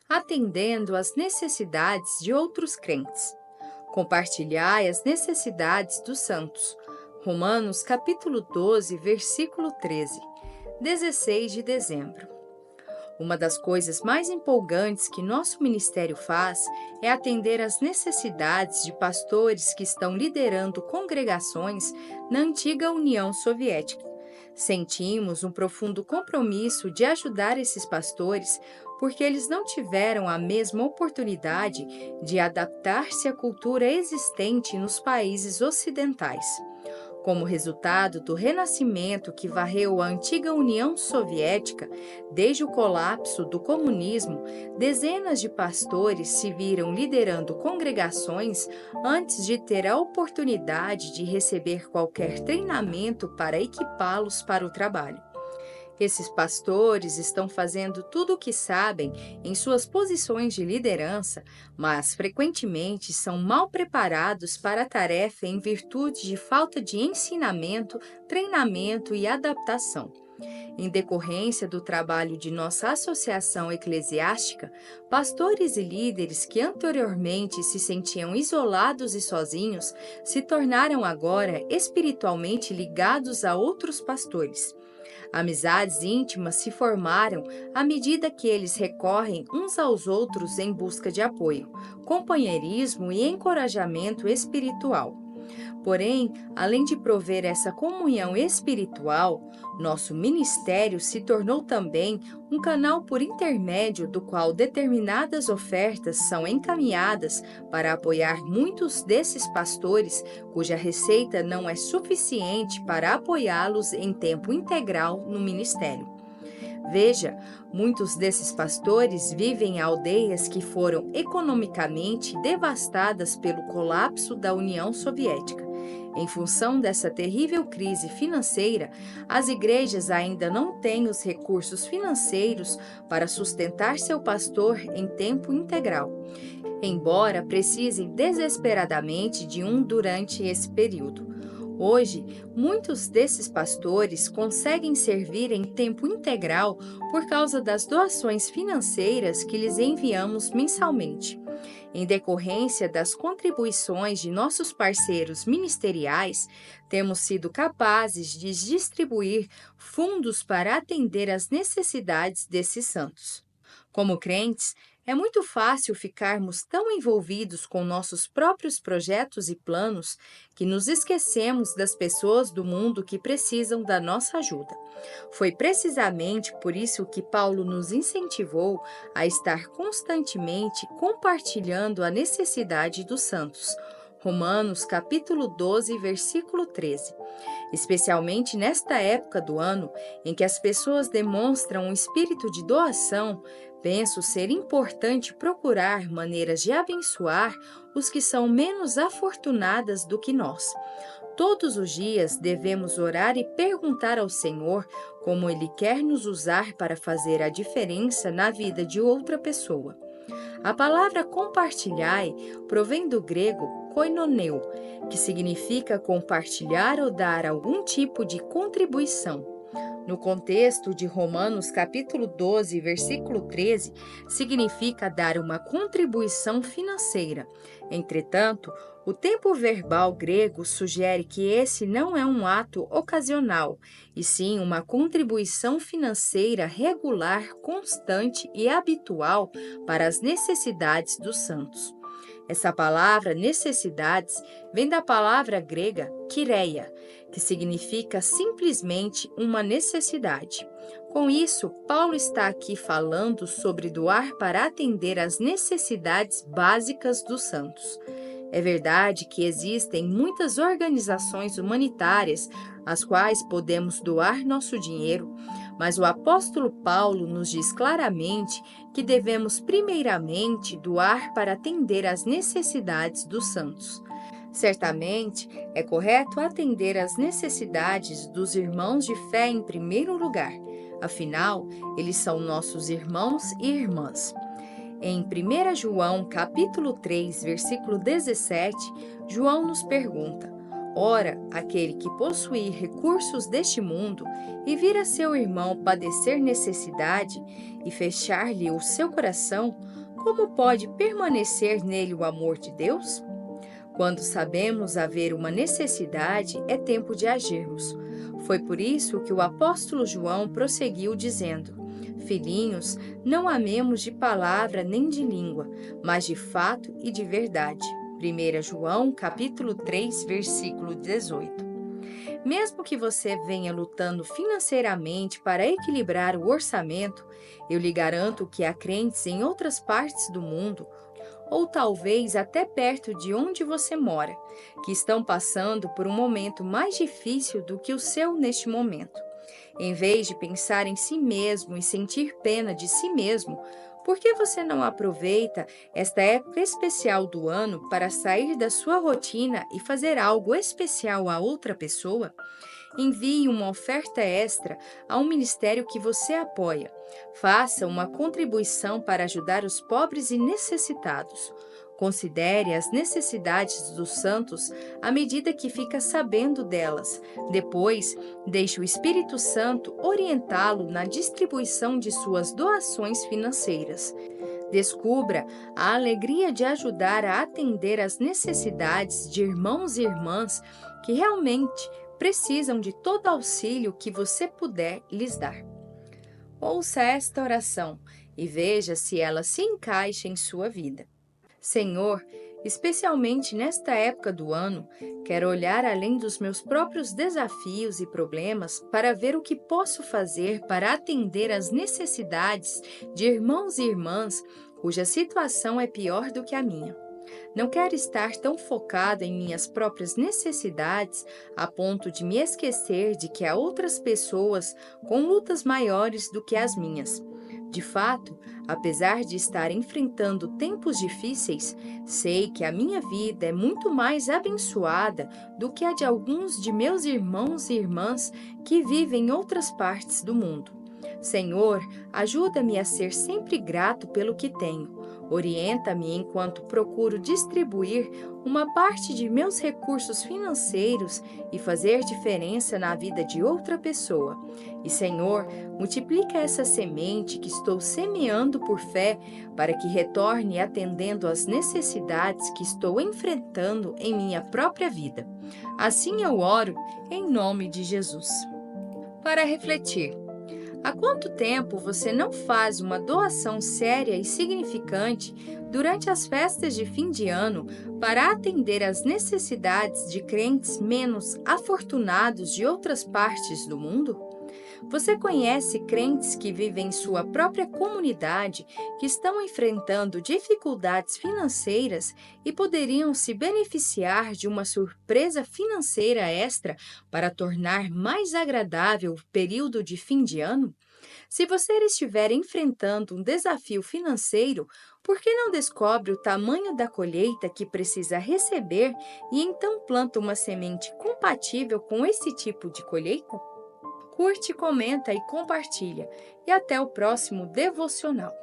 atendendo às necessidades de outros crentes. Compartilhai as necessidades dos santos. Romanos capítulo 12, versículo 13. 16 de dezembro. Uma das coisas mais empolgantes que nosso ministério faz é atender às necessidades de pastores que estão liderando congregações na antiga União Soviética. Sentimos um profundo compromisso de ajudar esses pastores porque eles não tiveram a mesma oportunidade de adaptar-se à cultura existente nos países ocidentais. Como resultado do renascimento que varreu a antiga União Soviética, desde o colapso do comunismo, dezenas de pastores se viram liderando congregações antes de ter a oportunidade de receber qualquer treinamento para equipá-los para o trabalho. Esses pastores estão fazendo tudo o que sabem em suas posições de liderança, mas frequentemente são mal preparados para a tarefa em virtude de falta de ensinamento, treinamento e adaptação. Em decorrência do trabalho de nossa associação eclesiástica, pastores e líderes que anteriormente se sentiam isolados e sozinhos se tornaram agora espiritualmente ligados a outros pastores. Amizades íntimas se formaram à medida que eles recorrem uns aos outros em busca de apoio, companheirismo e encorajamento espiritual. Porém, além de prover essa comunhão espiritual, nosso ministério se tornou também um canal por intermédio do qual determinadas ofertas são encaminhadas para apoiar muitos desses pastores cuja receita não é suficiente para apoiá-los em tempo integral no ministério. Veja, muitos desses pastores vivem em aldeias que foram economicamente devastadas pelo colapso da União Soviética. Em função dessa terrível crise financeira, as igrejas ainda não têm os recursos financeiros para sustentar seu pastor em tempo integral, embora precisem desesperadamente de um durante esse período. Hoje, muitos desses pastores conseguem servir em tempo integral por causa das doações financeiras que lhes enviamos mensalmente. Em decorrência das contribuições de nossos parceiros ministeriais, temos sido capazes de distribuir fundos para atender às necessidades desses santos. Como crentes, é muito fácil ficarmos tão envolvidos com nossos próprios projetos e planos que nos esquecemos das pessoas do mundo que precisam da nossa ajuda. Foi precisamente por isso que Paulo nos incentivou a estar constantemente compartilhando a necessidade dos santos. Romanos capítulo 12, versículo 13. Especialmente nesta época do ano em que as pessoas demonstram um espírito de doação, penso ser importante procurar maneiras de abençoar os que são menos afortunadas do que nós. Todos os dias devemos orar e perguntar ao Senhor como Ele quer nos usar para fazer a diferença na vida de outra pessoa. A palavra compartilhai provém do grego koinoneu, que significa compartilhar ou dar algum tipo de contribuição. No contexto de Romanos capítulo 12, versículo 13, significa dar uma contribuição financeira. Entretanto, o tempo verbal grego sugere que esse não é um ato ocasional, e sim uma contribuição financeira regular, constante e habitual para as necessidades dos santos. Essa palavra necessidades vem da palavra grega kireia, que significa simplesmente uma necessidade. Com isso, Paulo está aqui falando sobre doar para atender às necessidades básicas dos santos. É verdade que existem muitas organizações humanitárias às quais podemos doar nosso dinheiro, mas o apóstolo Paulo nos diz claramente que devemos primeiramente doar para atender às necessidades dos santos. Certamente, é correto atender às necessidades dos irmãos de fé em primeiro lugar, afinal, eles são nossos irmãos e irmãs. Em 1 João, capítulo 3, versículo 17, João nos pergunta: ora, aquele que possuir recursos deste mundo e vir a seu irmão padecer necessidade e fechar-lhe o seu coração, como pode permanecer nele o amor de Deus? Quando sabemos haver uma necessidade, é tempo de agirmos. Foi por isso que o apóstolo João prosseguiu dizendo: Filhinhos, não amemos de palavra nem de língua, mas de fato e de verdade. 1 João, capítulo 3, versículo 18. Mesmo que você venha lutando financeiramente para equilibrar o orçamento, eu lhe garanto que há crentes em outras partes do mundo, ou talvez até perto de onde você mora, que estão passando por um momento mais difícil do que o seu neste momento. Em vez de pensar em si mesmo e sentir pena de si mesmo, por que você não aproveita esta época especial do ano para sair da sua rotina e fazer algo especial a outra pessoa? Envie uma oferta extra a um ministério que você apoia. Faça uma contribuição para ajudar os pobres e necessitados. Considere as necessidades dos santos à medida que fica sabendo delas. Depois, deixe o Espírito Santo orientá-lo na distribuição de suas doações financeiras. Descubra a alegria de ajudar a atender às necessidades de irmãos e irmãs que realmente precisam de todo auxílio que você puder lhes dar. Ouça esta oração e veja se ela se encaixa em sua vida. Senhor, especialmente nesta época do ano, quero olhar além dos meus próprios desafios e problemas para ver o que posso fazer para atender às necessidades de irmãos e irmãs cuja situação é pior do que a minha. Não quero estar tão focado em minhas próprias necessidades a ponto de me esquecer de que há outras pessoas com lutas maiores do que as minhas. De fato, apesar de estar enfrentando tempos difíceis, sei que a minha vida é muito mais abençoada do que a de alguns de meus irmãos e irmãs que vivem em outras partes do mundo. Senhor, ajuda-me a ser sempre grato pelo que tenho. Orienta-me enquanto procuro distribuir uma parte de meus recursos financeiros e fazer diferença na vida de outra pessoa. E, Senhor, multiplica essa semente que estou semeando por fé para que retorne atendendo às necessidades que estou enfrentando em minha própria vida. Assim eu oro em nome de Jesus. Para refletir. Há quanto tempo você não faz uma doação séria e significante durante as festas de fim de ano para atender às necessidades de crentes menos afortunados de outras partes do mundo? Você conhece crentes que vivem em sua própria comunidade que estão enfrentando dificuldades financeiras e poderiam se beneficiar de uma surpresa financeira extra para tornar mais agradável o período de fim de ano? Se você estiver enfrentando um desafio financeiro, por que não descobre o tamanho da colheita que precisa receber e então planta uma semente compatível com esse tipo de colheita? Curte, comenta e compartilha. E até o próximo devocional.